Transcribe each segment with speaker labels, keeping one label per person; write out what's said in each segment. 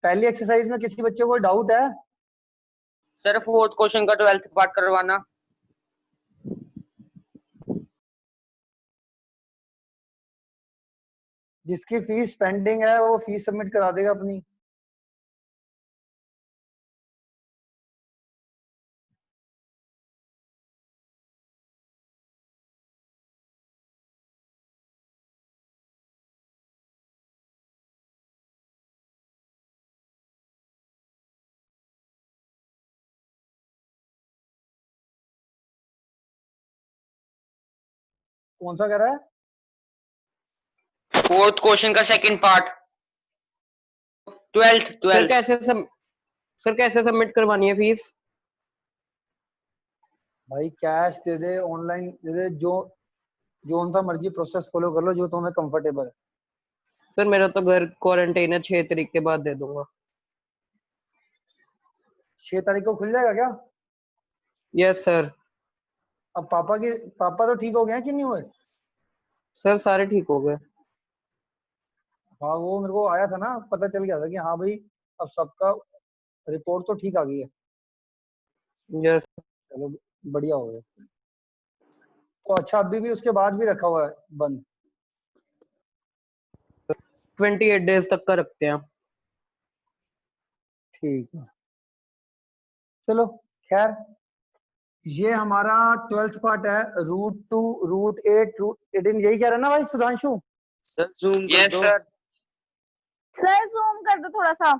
Speaker 1: पहली एक्सरसाइज में किसी बच्चे को डाउट है?
Speaker 2: सर फोर्थ क्वेश्चन का 12th पार्ट करवाना।
Speaker 1: जिसकी फीस पेंडिंग है वो फीस सबमिट करा देगा अपनी। कौन सा कह रहा है?
Speaker 2: फोर्थ क्वेश्चन का सेकंड पार्ट, 12th
Speaker 3: सर कैसे सबमिट करवानी है फीस?
Speaker 1: भाई कैश दे दे, ऑनलाइन दे दे, जो सा मर्जी प्रोसेस फॉलो कर लो जो तुम्हें कंफर्टेबल है।
Speaker 3: सर मेरा तो घर क्वारंटाइन है, 6 तारीख के बाद दे दूंगा।
Speaker 1: 6 तारीख को खुल जाएगा क्या?
Speaker 3: Yes sir.
Speaker 1: अब पापा तो ठीक हो गए हैं कि नहीं हुए?
Speaker 3: सर सारे ठीक हो गए।
Speaker 1: हाँ वो मेरे को आया था ना, पता चल गया था कि हाँ भाई अब सबका रिपोर्ट तो ठीक आ गई है।
Speaker 3: यस।
Speaker 1: चलो बढ़िया हो गया। तो अच्छा अभी भी उसके बाद भी रखा हुआ है बंद?
Speaker 3: 28 डेज तक का रखते हैं।
Speaker 1: ठीक है चलो खैर, ये हमारा 12th पार्ट है, √2 √8 √18, यही कह रहा है ना भाई सुधांशु?
Speaker 2: सर जूम कर दो।
Speaker 4: सर जूम कर दो थोड़ा सा।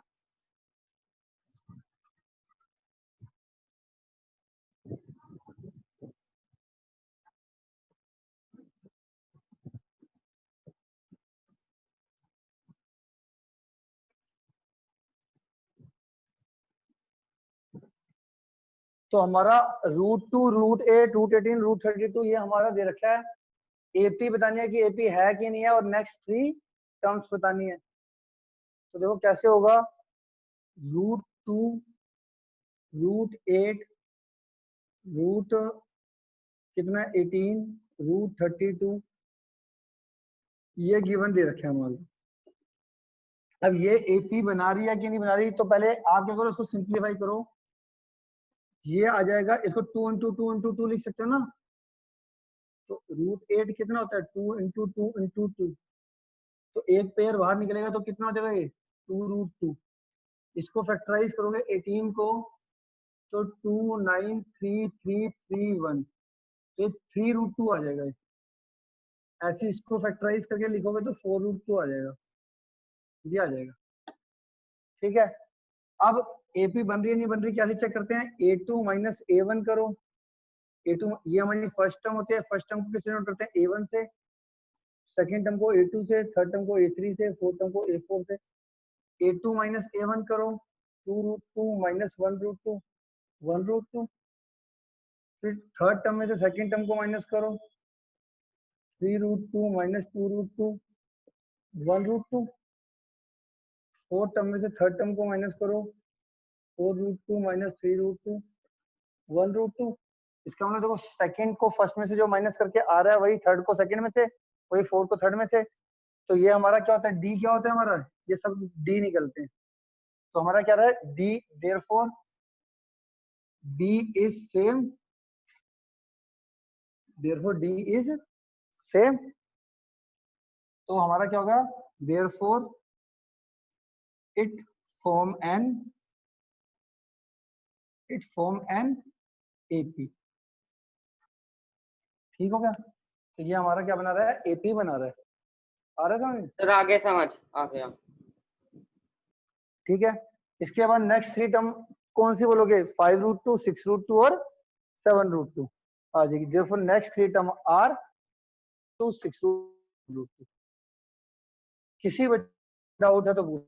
Speaker 1: तो हमारा √2 √8 √18 √32 ये हमारा दे रखा है। एपी बतानी है कि एपी है कि नहीं है, और नेक्स्ट 3 टर्म्स बतानी है। तो देखो कैसे होगा, √2 √8 रूट कितना 18 √32 ये गिवन दे रखे हैं हमारे। अब ये एपी बना रही है कि नहीं बना रही, तो पहले आप क्या करो, इसको सिंप्लीफाई करो। ये आ जाएगा, इसको 2 × 2 × 2 लिख सकते हो ना। तो √8 कितना होता है, 2 × 2 × 2। तो एक पेयर बाहर निकलेगा तो कितना हो जाएगा ये 2 √2। इसको फैक्टराइज करोगे 18 को, तो 2933331, तो 3 √2 आ जाएगा। ऐसे इसको फैक्टराइज करके लिखोगे तो 4 √2 आ जाएगा, ये आ जाएगा। ठीक है, अब एपी बन रही है नहीं बन रही कैसे चेक करते हैं, A2 - A1 करो। A2 ये हमारी फर्स्ट टर्म होती है, फर्स्ट टर्म को किससे नोट करते हैं, A1 से, सेकंड टर्म को A2 से, थर्ड टर्म को A3 से, फोर्थ टर्म को A4 से। A2 - A1 करो, 2 √2 - 1 √2 1 √2। फिर थर्ड टर्म में से सेकंड टर्म को माइनस करो, 3 √2 - 2 √2 1 √2। फोर्थ टर्म में से थर्ड टर्म को माइनस करो, 4 √2 - 3 √2 1 √2। इसका मतलब देखो सेकंड को फर्स्ट में से जो माइनस करके आ रहा है वही थर्ड को सेकंड में से, वही फोर्थ को थर्ड में से। तो ये हमारा क्या होता है, डी क्या होता है हमारा, ये सब डी निकलते हैं। तो हमारा क्या रहा है, D, therefore D is same, therefore D is same. तो हमारा क्या होगा, therefore it form an AP. ठीक हो गया, तो ये हमारा क्या बना रहा है, एपी बना रहा है। आ रहा है समझ?
Speaker 2: सर आगे समझ आ गया।
Speaker 1: ठीक है, इसके बाद नेक्स्ट 3 टर्म कौन सी बोलोगे, 5 √2 6 √2 और 7 √2 आ जाएगी। Therefore next 3 term are 2 6 √2। किसी डाउट है तो पूछ।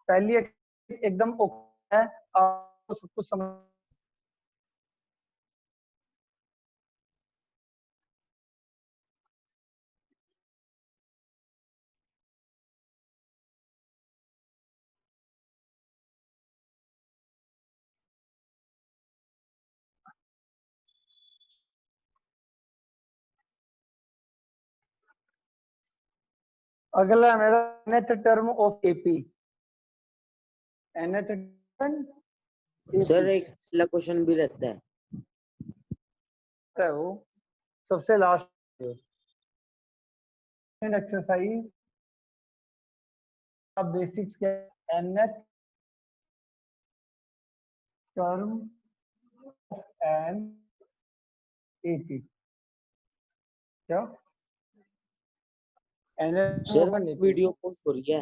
Speaker 1: पहली एकदम ओके है, आपको सब कुछ समझ। अगला है मेरा nth term of AP. nth term
Speaker 2: sir एक क्वेश्चन भी रहता
Speaker 1: है वो सबसे लास्ट एक्सरसाइज अब बेसिक्स के nth term of an AP क्या nth
Speaker 2: sir
Speaker 1: of an AP?
Speaker 2: Video post हो रही है।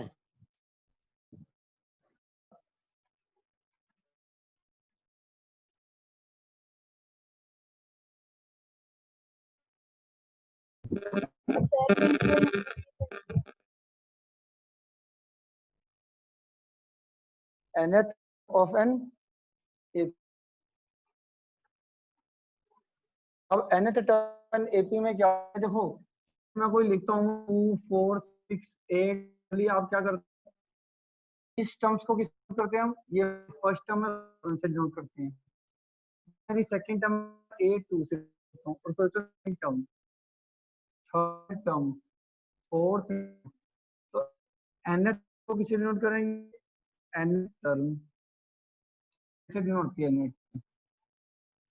Speaker 1: nth of an AP। अब nth टर्म एपी में क्या है देखो, मैं कोई लिखता हूँ 2 4 6 8, आप क्या करते हैं इस टर्म्स को किस करते हैं हम, ये फर्स्ट टर्म है से डिनोट करते हैं, मेरी सेकंड टर्म a2 से और फिर second term third term fourth, तो nth को किससे डिनोट करेंगे, nth टर्म से डिनोट किया nth,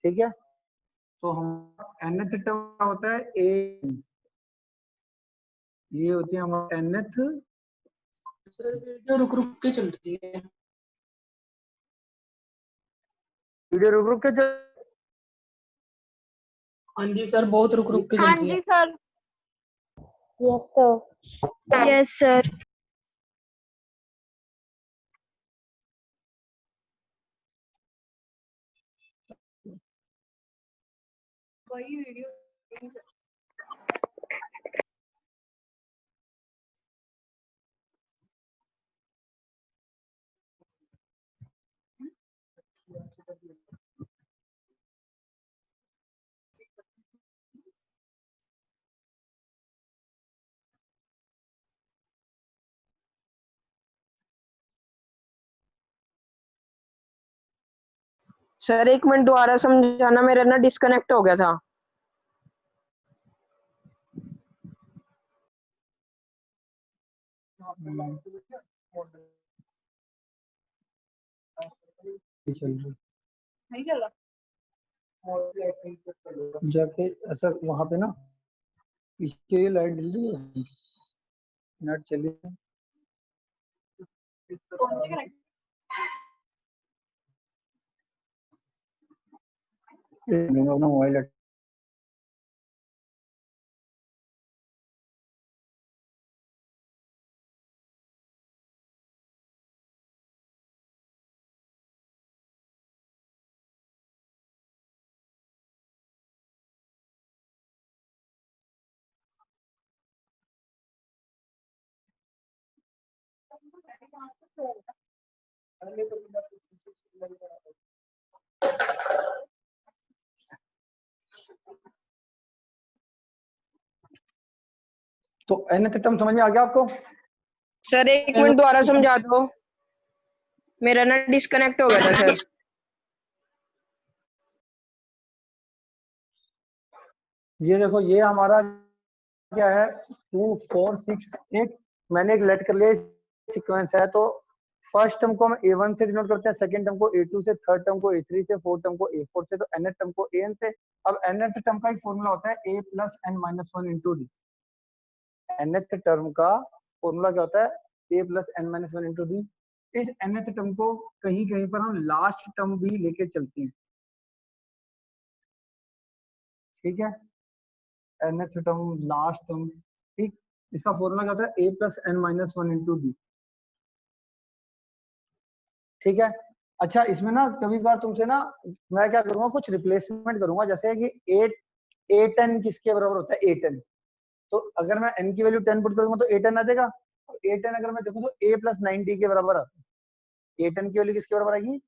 Speaker 1: ठीक है। तो हम nth टर्म क्या होता है a, ये होती है हमारा nth।
Speaker 5: सर वीडियो रुक रुक के चल रही है।
Speaker 1: वीडियो रुक रुक के चल,
Speaker 5: हाँ जी सर, बहुत रुक रुक के चल
Speaker 4: हाँ
Speaker 5: रही है।
Speaker 4: जी सर। Yes sir. वही वीडियो
Speaker 3: सर एक मिनट दोबारा समझाना, मेरा ना डिस्कनेक्ट हो गया था।
Speaker 4: नहीं चल रहा।
Speaker 1: जाके ऐसा वहां पे ना इसके लाइट जल्दी नेट चली
Speaker 4: कौन सी कनेक्ट?
Speaker 1: अपना मोबाइल तो nth टर्म समझ में आ गया आपको?
Speaker 3: सर एक मिनट दोबारा समझा दो, मेरा ना डिस्कनेक्ट हो गया था सर।
Speaker 1: ये देखो ये हमारा क्या है 2 4 6 8, मैंने एक लेट कर लिया सीक्वेंस है, तो फर्स्ट टर्म को हम a1 से डिनोट करते हैं, सेकंड टर्म को a2 से, थर्ड टर्म को a3 से, फोर्थ टर्म को a4 से, तो nth टर्म को an से। अब nth टर्म का एक फॉर्मूला होता है a plus n minus 1 into D. nth term का फॉर्मूला क्या होता है a plus n minus 1 into D. इस nth टर्म को कहीं कहीं पर हम लास्ट टर्म भी लेके चलते हैं, ठीक है, nth टर्म लास्ट टर्म, ठीक। इसका फॉर्मूला क्या होता है a plus n minus 1 into D, ठीक है। अच्छा इसमें ना कभी बार तुमसे ना मैं क्या करूंगा कुछ रिप्लेसमेंट करूंगा, जैसे कि 8 a10 किसके बराबर होता है a10, तो अगर मैं n की वैल्यू 10 पुट करूंगा तो a10 आ जाएगा। a10 अगर मैं देखूं तो a प्लस 90 के बराबर आता है, a10 की वैल्यू किसके बराबर आएगी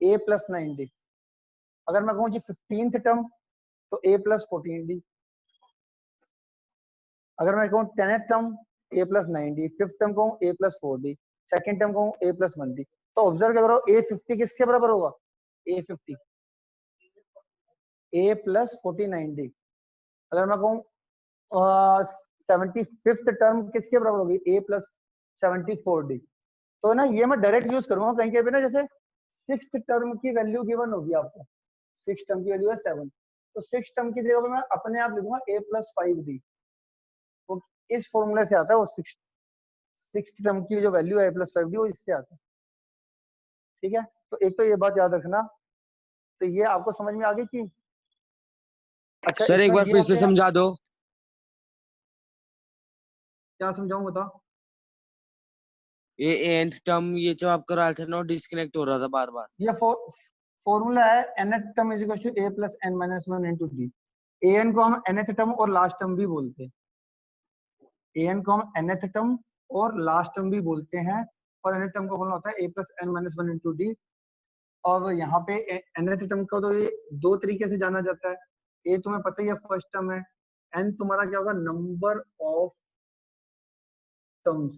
Speaker 1: a प्लस 90। अगर मैं कहूँ जी 15th टर्म तो a प्लस 14d, अगर मैं कहूँ 10th term a plus 90, fifth term कहूँ a plus 4d, second term कहूँ a प्लस 1d, तो ऑब्जर्व क्या करो a50 किसके बराबर होगा a50 a प्लस 49d। अगर मैं कहूँ 75th टर्म किसके बराबर होगी, a प्लस 74d। तो ना ये मैं डायरेक्ट यूज करूंगा कहीं के भी ना, जैसे 6th टर्म की वैल्यू गिवन होगी आपको, 6 टर्म की वैल्यू है 7, तो 6 टर्म की जगह पे मैं अपने आप लिखूंगा a प्लस 5d। तो इस फॉर्मूले से आता है वो 6 टर्म की जो वैल्यू है a प्लस 5d, वो इससे आता है। ठीक है, तो एक तो ये बात याद रखना। तो ये आपको समझ में आ गई चीज। अच्छा
Speaker 6: सर एक
Speaker 1: इसमें
Speaker 6: बार
Speaker 1: ये
Speaker 6: फिर से
Speaker 1: होते हैं,
Speaker 6: समझा दो।
Speaker 1: क्या समझाऊं बताओ।
Speaker 6: ये nth टर्म ये जो आप करा थे ना, डिस्कनेक्ट हो रहा था बार बार।
Speaker 1: ये फॉर्मूला है nth term is equal to a plus n minus 1 into D. an को हम nth टर्म और लास्ट टर्म भी बोलते हैं, an को हम nth टर्म और लास्ट टर्म भी बोलते हैं, और nth टर्म का फॉर्मूला होता है a plus n minus 1 into D. और यहाँ पे nth टर्म का तो ये दो तरीके से जाना जाता है। a तुम्हें पता ही है फर्स्ट टर्म है, n तुम्हारा क्या होगा, नंबर ऑफ टर्म्स,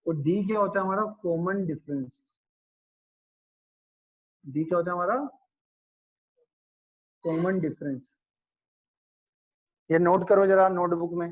Speaker 1: और डी क्या होता है हमारा, कॉमन डिफरेंस। डी क्या होता है हमारा, कॉमन डिफरेंस। ये नोट करो जरा नोटबुक में।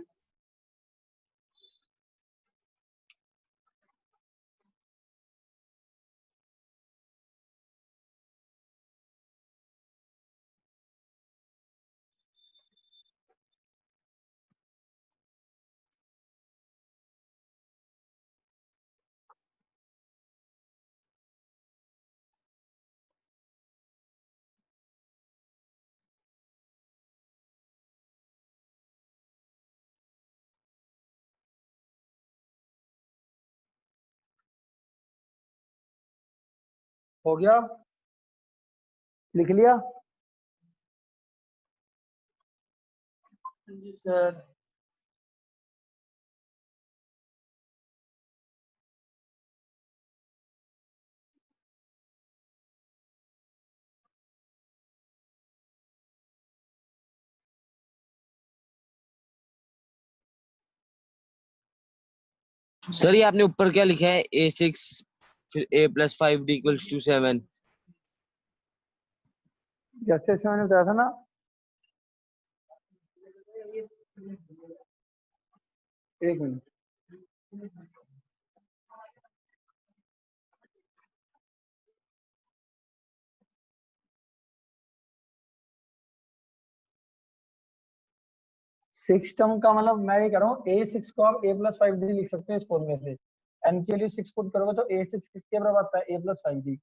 Speaker 1: हो गया, लिख लिया।
Speaker 5: जी सर।
Speaker 6: सर ये आपने ऊपर क्या लिखा है, a6 फिर a plus 5d equals to 7।
Speaker 1: जैसे जैसे मैंने बताया था ना, एक मिनट, सिक्स टर्म का मतलब मैं ये कह रहा हूँ, a6 को आप a प्लस 5d लिख सकते हैं इस फॉर्मूले से। n के लिए 6 पुट करोगे तो a6 किसके बराबर आता है, a प्लस 5d।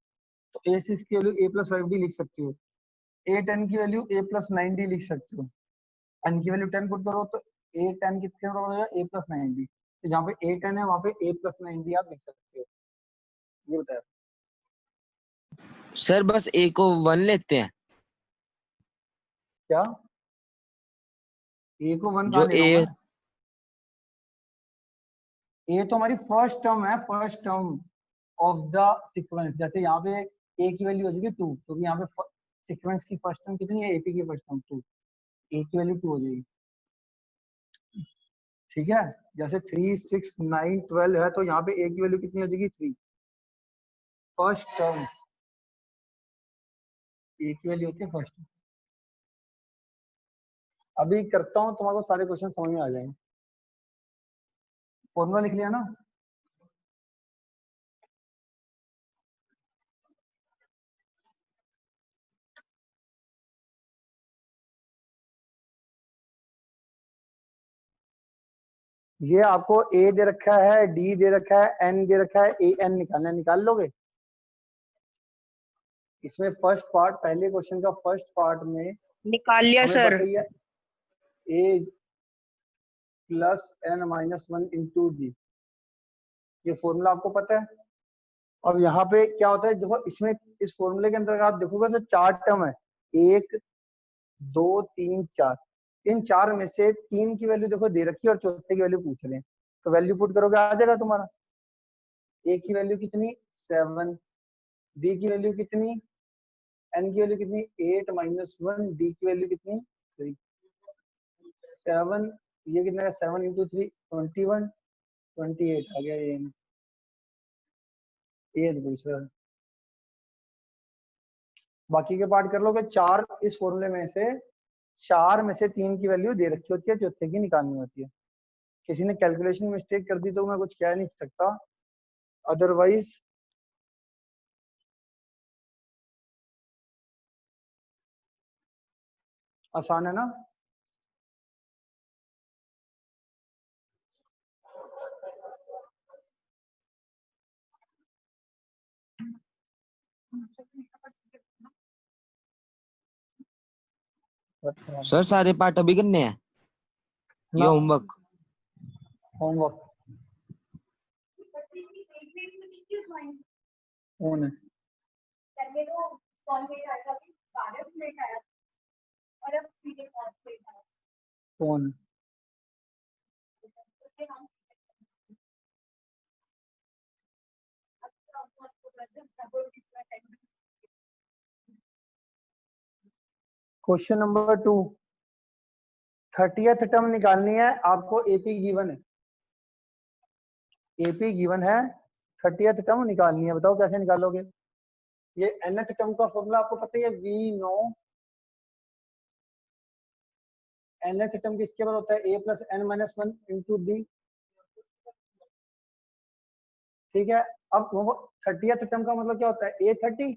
Speaker 1: तो a6 की वैल्यू a प्लस 5d लिख सकते हो। a10 की वैल्यू a प्लस 9d लिख सकते हो। n की वैल्यू 10 पुट करो तो a10 किसके बराबर हो जाएगा, a प्लस 9d। तो जहाँ पे a10 है वहाँ पे a प्लस 9d आप लिख सकते हो। ये बताया
Speaker 6: सर बस a को 1 लेते हैं।
Speaker 1: क्या, a को 1 कहाँ
Speaker 6: जो
Speaker 1: ले रहा हूँ
Speaker 6: a
Speaker 1: मैं, a तो हमारी फर्स्ट टर्म है, first term of the sequence. जैसे यहाँ पे a की वैल्यू हो जाएगी 2, क्योंकि यहाँ पे सीक्वेंस की फर्स्ट टर्म कितनी है, ap की फर्स्ट टर्म 2, a की वैल्यू 2 हो जाएगी। ठीक है, जैसे 3 6 9 12 है, तो यहाँ पे a की वैल्यू कितनी हो जाएगी, 3। फर्स्ट टर्म a की वैल्यू होती है फर्स्ट। अभी करता हूँ, तुम्हारे को सारे क्वेश्चन समझ में आ जाएंगे। फॉर्मूला लिख लिया ना, ये आपको a दे रखा है, d दे रखा है, n दे रखा है, an निकालना है, निकाल लोगे। इसमें फर्स्ट पार्ट, पहले क्वेश्चन का फर्स्ट पार्ट में
Speaker 3: निकाल लिया
Speaker 1: हमें
Speaker 3: सर।
Speaker 1: बताइए a plus n minus 1 into D, ये फॉर्मूला आपको पता है। अब यहाँ पे क्या होता है, देखो इसमें इस फॉर्मूले के अंदर आप देखोगे तो 4 टर्म है, 1 2 3 4। इन 4 में से 3 की वैल्यू देखो दे रखी है और चौथे की वैल्यू पूछ रहे हैं, तो वैल्यू पुट करोगे आ जाएगा तुम्हारा। a की वैल्यू कितनी, 7, d की वैल्यू कितनी, n की वैल्यू कितनी, 8 माइनस 1, d की वैल्यू कितनी, 3। 7, ये कितना है, 7 इंटू 3 21, 28 आ गया ये पूछ रहा है। बाकी के पार्ट कर लोगे, 4 इस फॉर्मूले में से 4 में से 3 की वैल्यू दे रखी होती है, चौथे की निकालनी होती है। किसी ने कैलकुलेशन मिस्टेक कर दी तो मैं कुछ कह नहीं सकता, अदरवाइज आसान है ना।
Speaker 6: सर सारे पार्ट अभी करने हैं ये होमवर्क?
Speaker 1: होमवर्क कौन है? कौन है? क्वेश्चन नंबर 2, 30th टर्म निकालनी है आपको। एपी गिवन है, एपी गिवन है, 30th टर्म निकालनी है। बताओ कैसे निकालोगे? ये nth टर्म का फॉर्मूला आपको पता ही है, V9। nth टर्म किसके बराबर होता है? a plus n minus 1 into D. ठीक है, अब वो 30th टर्म का मतलब क्या होता है? A30।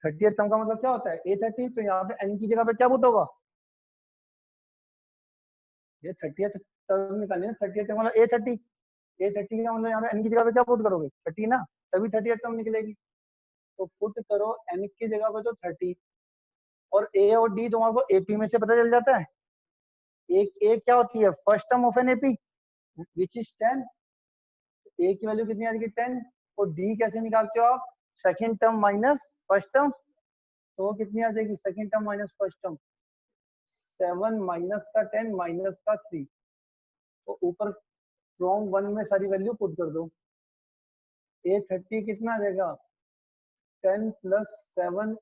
Speaker 1: 30th टर्म का मतलब क्या होता है? A30। तो यहाँ पे n की जगह पे क्या पुट होगा? ये 30th टर्म निकालनी है, 30th टर्म मतलब A30। A30 का मतलब यहाँ पे n की जगह पे क्या पुट करोगे? 30 ना, तभी 30th टर्म निकलेगी। तो पुट करो n की जगह पे तो 30, और a और d तुम्हारे को एपी में से पता चल जाता है। एक a क्या होती है? First term of an AP which is 10। a की वैल्यू कितनी आ जाएगी? 10। और d कैसे निकालते हो आप? Second term minus first term. तो वो कितनी आ जाएगी? Second term minus first term, 7 minus का 10 माइनस का 3। तो ऊपर फ्रॉम 1 में सारी वैल्यू पुट कर दो। A30 कितना आ जाएगा? 10 प्लस 7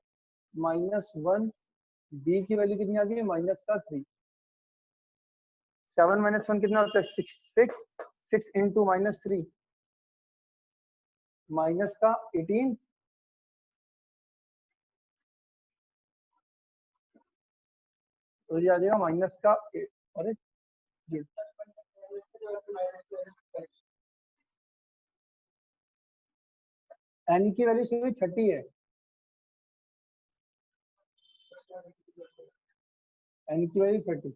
Speaker 1: माइनस 1। डी की वैल्यू कितनी आ गई? माइनस का 3। 7 माइनस 1 कितना होता है? 6। 6 इंटू माइनस 3 माइनस का 18। तो ये आ जाएगा माइनस का अरे एन की वैल्यू सिर्फ 30 है, एन की वैल्यू 30।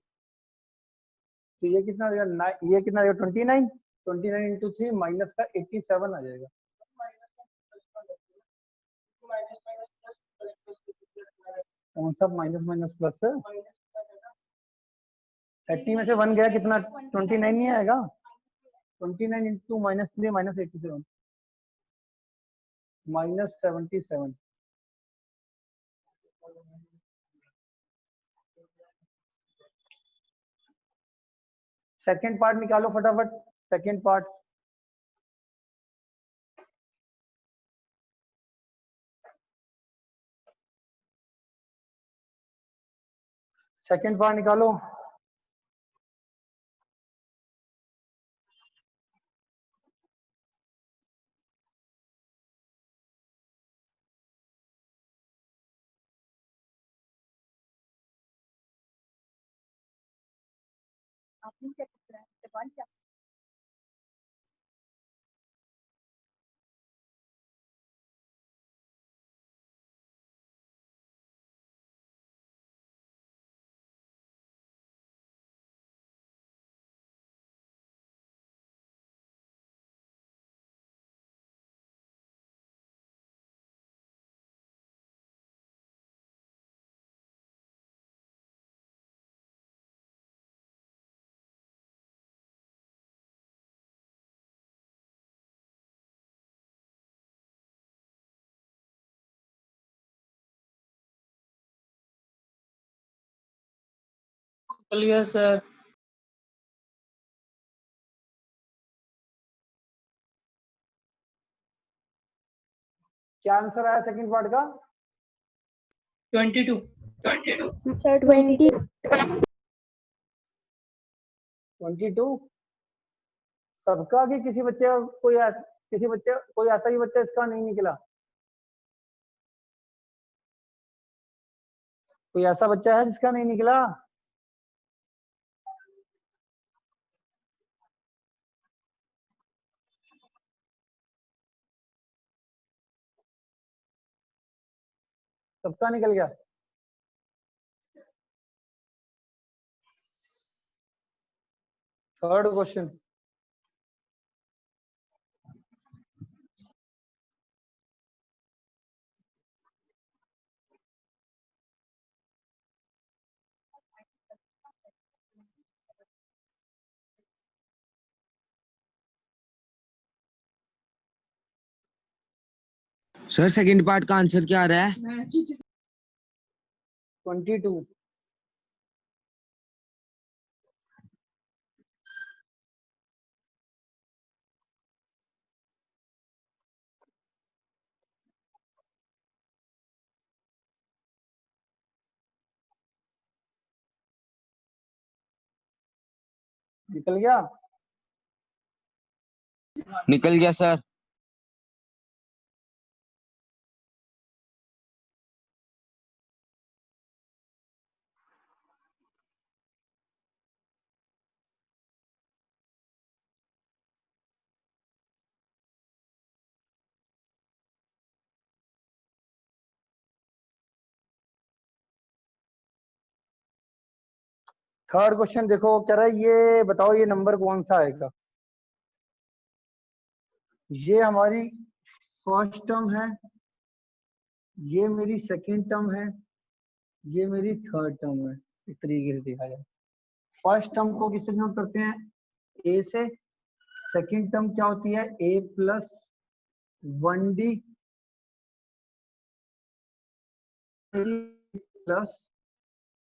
Speaker 1: तो ये कितना आ जाएगा? ये कितना आ जाएगा? 29। 29 इंटू 3 माइनस का 87 आ जाएगा। कौन सा माइनस माइनस प्लस है? 30 में से 1 गया कितना? 29 नहीं आएगा? 29 into minus 3 minus 87 minus 77। Second part निकालो फटाफट, सेकेंड पार्ट। सेकेंड पार्ट निकालो।
Speaker 5: Clear sir.
Speaker 1: क्या आंसर आया सेकंड पार्ट का?
Speaker 5: 22।
Speaker 4: सर 20।
Speaker 1: 22 सबका, कि किसी बच्चे का किसी बच्चे कोई ऐसा ही बच्चा इसका नहीं निकला? कोई ऐसा बच्चा है जिसका नहीं निकला? सबका निकल गया? Third question.
Speaker 6: Sir second part का आंसर क्या आ रहा है?
Speaker 1: 22। निकल गया?
Speaker 6: निकल गया सर।
Speaker 1: थर्ड क्वेश्चन देखो, कह रहा है ये बताओ ये नंबर कौन सा आएगा। ये हमारी फर्स्ट टर्म है, ये मेरी सेकंड टर्म है, ये मेरी थर्ड टर्म है। इस तरीके से देखा जाए, फर्स्ट टर्म को किससे नोट करते हैं? ए से। सेकंड टर्म क्या होती है? ए प्लस 1d प्लस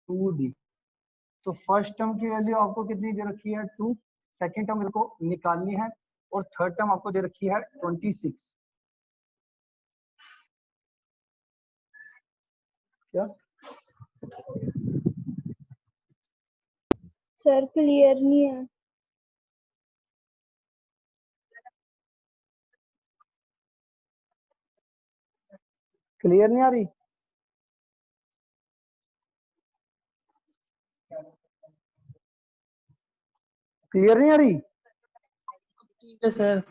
Speaker 1: 2d। तो फर्स्ट टर्म की वैल्यू आपको कितनी दे रखी है? 2। सेकंड टर्म मेरे को निकालनी है और थर्ड टर्म आपको दे रखी है 26। क्या
Speaker 4: सर क्लियर नहीं है।
Speaker 1: क्लियर नहीं आ रही? क्लियर नहीं आ रही
Speaker 5: ठीक है सर।
Speaker 1: है?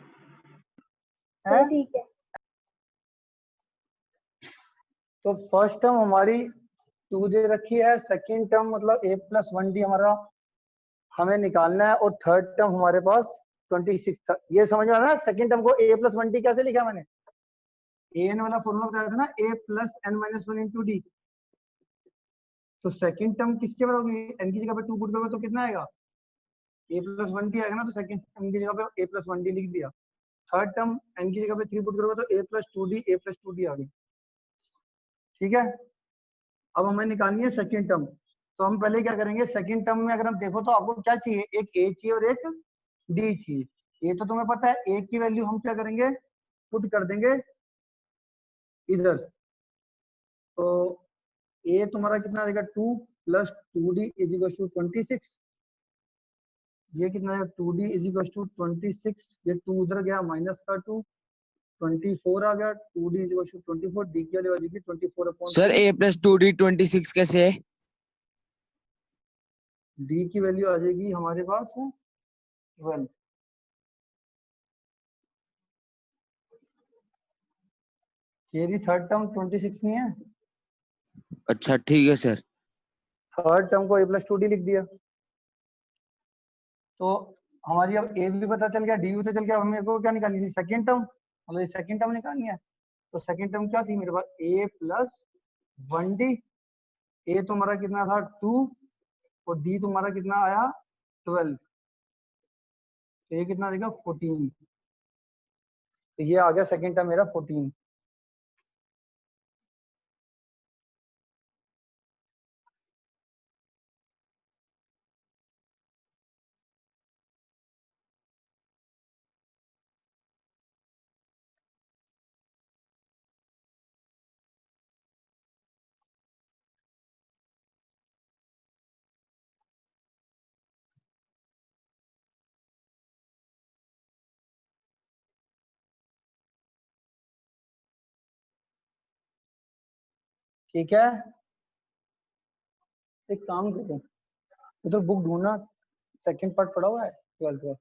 Speaker 4: सर ठीक है।
Speaker 1: तो फर्स्ट टर्म हमारी 2 दे रखी है, सेकंड टर्म मतलब a प्लस 1d हमारा हमें निकालना है, और थर्ड टर्म हमारे पास 26 था। ये समझ में आ रहा है? सेकंड टर्म को a प्लस 1d कैसे लिखा मैंने? an वाला फॉर्मूला बताया था ना, a plus n minus 1 into D. तो सेकंड टर्म किसके बराबर होगी? n की जगह पे 2 पुट करोगे तो कितना आएगा? a प्लस 1d आएगा ना, तो सेकंड टर्म की जगह पे a प्लस 1d लिख दिया। थर्ड टर्म n की जगह पे 3 पुट करोगे तो a प्लस 2d आ गई। ठीक है, अब हमें निकालनी है सेकंड टर्म। तो हम पहले क्या करेंगे, सेकंड टर्म में अगर हम देखो तो आपको क्या चाहिए? एक a चाहिए और एक d चाहिए। ये तो तुम्हें पता है, a की वैल्यू हम क्या करेंगे? पुट कर देंगे इधर। तो a तुम्हारा कितना आएगा? 2 plus 2d is equal to 26। ये कितना है? 2d is equal to 26। ये 2 उधर गया, माइनस का 2, 24 आ गया। 2d is equal to 24, d की वैल्यू आ जाएगी 24 upon
Speaker 6: sir
Speaker 1: 2।
Speaker 6: a plus 2d 26 कैसे है?
Speaker 1: d की वैल्यू आ जाएगी हमारे पास 12। ये भी थर्ड टर्म 26 नहीं है?
Speaker 6: अच्छा ठीक है सर।
Speaker 1: थर्ड टर्म को a प्लस 2d लिख दिया। तो हमारी अब a भी पता चल गया, d भी पता चल गया। अब मेरे को क्या निकालनी थी? सेकंड टर्म, मतलब सेकंड टर्म निकालनी है। तो सेकंड टर्म क्या थी मेरे पास? a plus 1d। a तुम्हारा कितना था? 2, और d तुम्हारा कितना आया? 12। तो ये कितना देगा? 14। तो ये आ गया सेकंड टर्म मेरा 14। ठीक है, एक काम करो, तो बुक ढूंढना, सेकंड पार्ट पढ़ा हुआ है 12th का।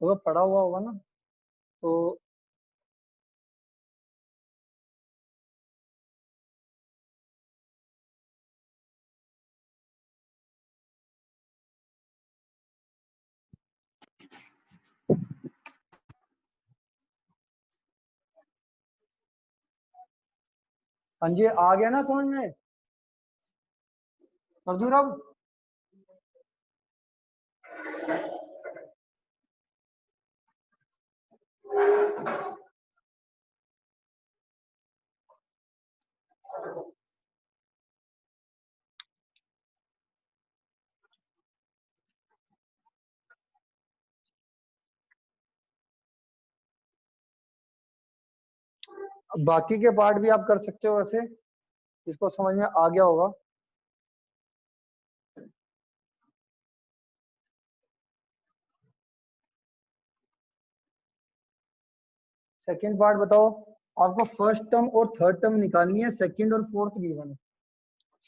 Speaker 1: तो पढ़ा हुआ होगा ना, तो हाँ जी, आ गया ना समझ में? मजदूर अब बाकी के पार्ट भी आप कर सकते हो वैसे, इसको समझ में आ गया होगा। सेकंड पार्ट बताओ, आपको फर्स्ट टर्म और थर्ड टर्म निकालनी है, सेकंड और फोर्थ गिवन है।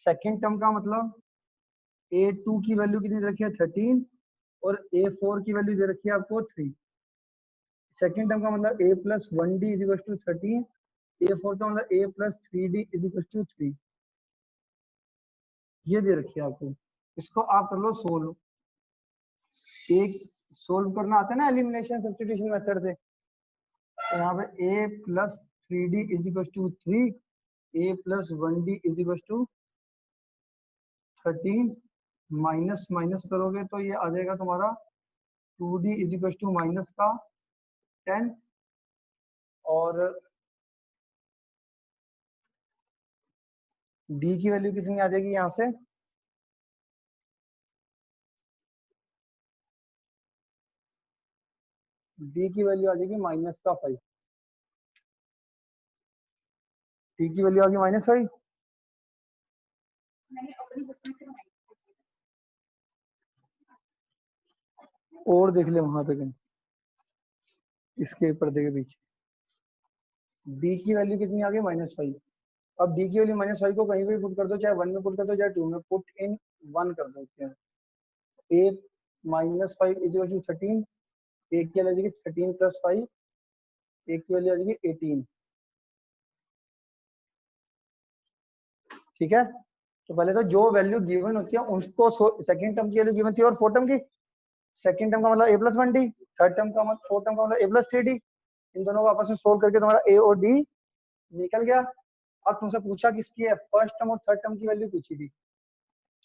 Speaker 1: सेकंड टर्म का मतलब A2 की वैल्यू कितनी दे रखी है 13 और A4 की वैल्यू दे रखी है आपको 3। सेकंड टर्म का मतलब A plus 1D is equal to 13, A4 का मतलब A plus 3D is equal to 3, ये दे रखी है आपको। इसको आप कर लो सोल्व। एक सोल्व करना आता है ना एलिमिनेशन सब्स्टिट्यूशन मेथड से, तो यहाँ पे A plus 3D is equal to 3, A plus 1D is equal to 13, minus minus करोगे तो ये आ जाएगा तुम्हारा 2D is equal to minus का 10, और D की वैल्यू कितनी आ जाएगी यहाँ से, D की वैल्यू आ जाएगी माइनस का 5, D की वैल्यू आ गई -5। और देख ले वहां पे कहीं इसके पर्दे के पीछे, D की वैल्यू कितनी आ गई -5। अब D की वैल्यू -5 को कहीं भी पुट कर दो, चाहे 1 में पुट कर दो चाहे 2 में, पुट इन 1 कर दो। A -5 is equal to 13, A की वैल्यू आ जाएगी 13 प्लस 5, A की वैल्यू आ जाएगी 18। ठीक है, तो पहले तो जो वैल्यू गिवन होती है उसको, सेकंड टर्म की वैल्यू गिवन थी और फोर्थ टर्म की, सेकंड टर्म का मतलब A plus 1D, third term का मतलब, फोर्थ टर्म का मतलब A प्लस 3D, इन दोनों को आपस में सोल्व करके तुम्हारा A और D निकल गया। अब तुमसे पूछा किसकी है, फर्स्ट टर्म और थर्ड टर्म की वैल्यू पूछी थी।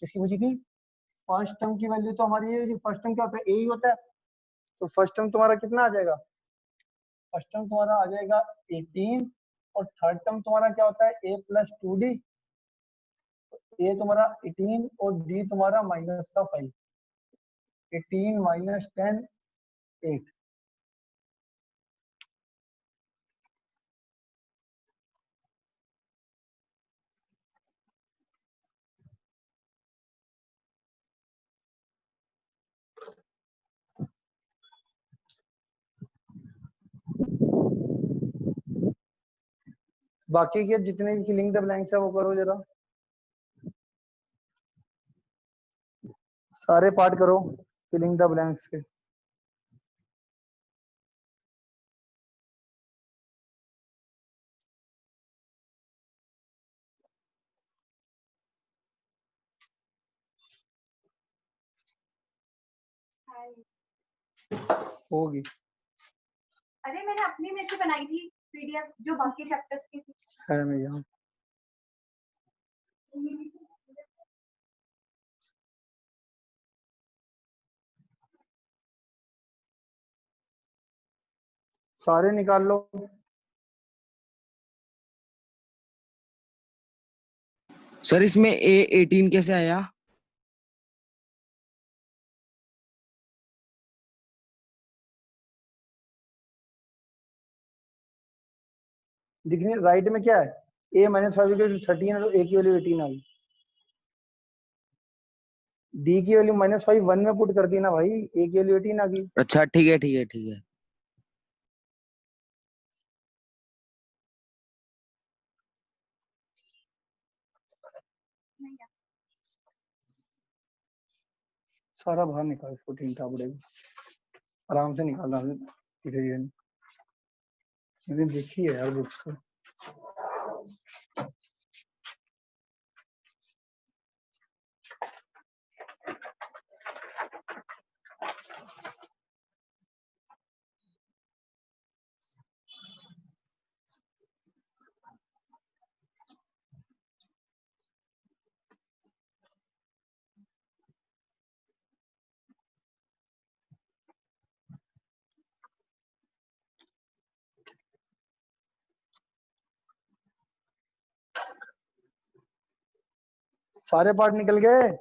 Speaker 1: किसकी पूछी थी? फर्स्ट टर्म की वैल्यू तो हमारी ये, फर्स्ट टर्म क्या होता है, A ही होता है, तो फर्स्ट टर्म तुम्हारा कितना आ जाएगा, फर्स्ट टर्म तुम्हारा आ जाएगा 18, और थर्ड टर्म तुम्हारा क्या होता है A प्लस 2D, A तुम्हारा 18 और D तुम्हारा माइनस का 5, 18 माइनस 10 8। बाकी के जितने भी फिलिंग द ब्लैंक्स है वो करो जरा, सारे पार्ट करो फिलिंग द ब्लैंक्स के। होगी,
Speaker 4: अरे मैंने अपनी में से बनाई थी पीडीएफ जो बाकी चैप्टर्स की थी।
Speaker 1: है मैं यहाँ सारे निकाल लो।
Speaker 6: सर इसमें A18 कैसे आया?
Speaker 1: दिखने राइट में क्या है, A -5 13 है तो A की वैल्यू 18 आ गई, D की वैल्यू -5 1 में पुट कर दी ना भाई, A की वैल्यू 18 आ गई।
Speaker 6: अच्छा ठीक है ठीक है ठीक है।
Speaker 1: सारा बाहर निकाल, 14 टाबड़े आराम से निकालना धीरे मैंने देखी है यार बुक्स को। सारे पार्ट निकल गए।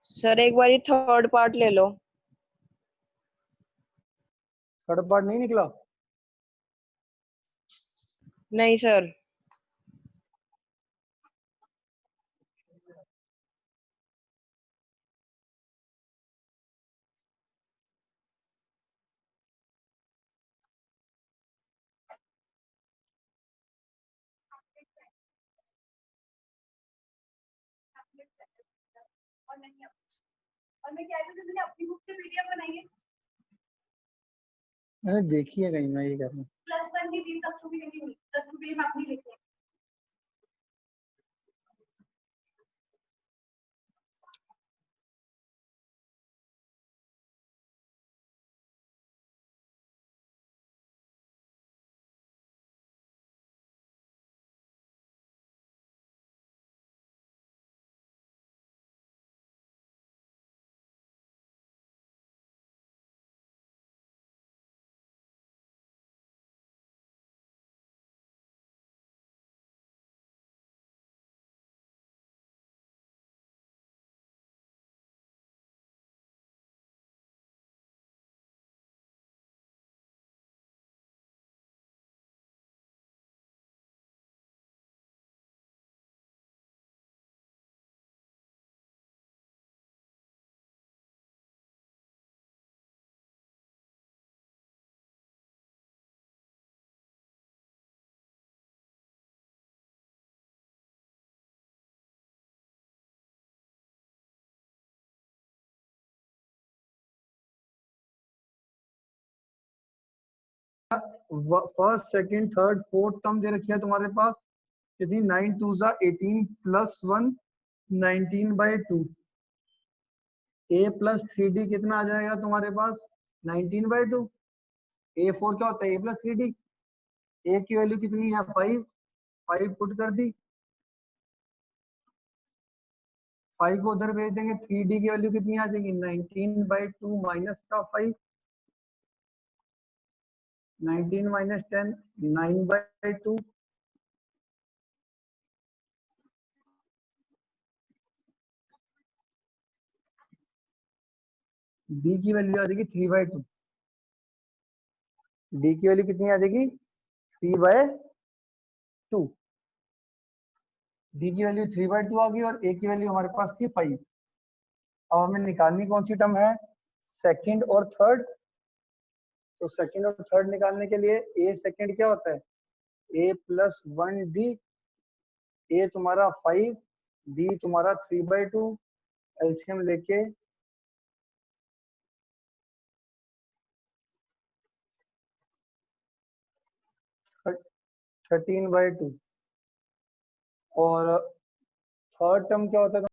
Speaker 3: सर एक बार थर्ड पार्ट ले लो।
Speaker 1: थर्ड पार्ट नहीं निकला।
Speaker 3: नहीं सर।
Speaker 4: और नहीं और मैं कह रही थी मैंने अपनी बुक से पीडीएफ बनाई है।
Speaker 1: मैंने देखी है कहीं, मैं ये कह रहा हूँ।
Speaker 4: +1 की थी, +2 की नहीं, +2 की मैं अपनी लेती हूँ।
Speaker 1: First second third fourth term दे रखी है तुम्हारे पास कितनी, 9 2 18 +1 19/2। a + 3d कितना आ जाएगा तुम्हारे पास, 19/2। a4 क्या होता है, a + 3d। a की वैल्यू कितनी है, 5। 5 पुट कर दी, 5 को उधर भेज देंगे। 3d की वैल्यू कितनी आ जाएगी, 19/2 माइनस का 5। 19 - 10 9/2। d की वैल्यू आ जाएगी 3/2। d की वैल्यू कितनी आ जाएगी, 3/2। d की वैल्यू 3/2 आ गई और a की वैल्यू हमारे पास थी 5। अब हमें निकालनी कौन सी टर्म है, सेकंड और थर्ड। तो सेकंड और थर्ड निकालने के लिए a सेकंड क्या होता है, a + 1d। a तुम्हारा 5, d तुम्हारा 3/2। एलसीएम लेके 13/2। और थर्ड टर्म क्या होता है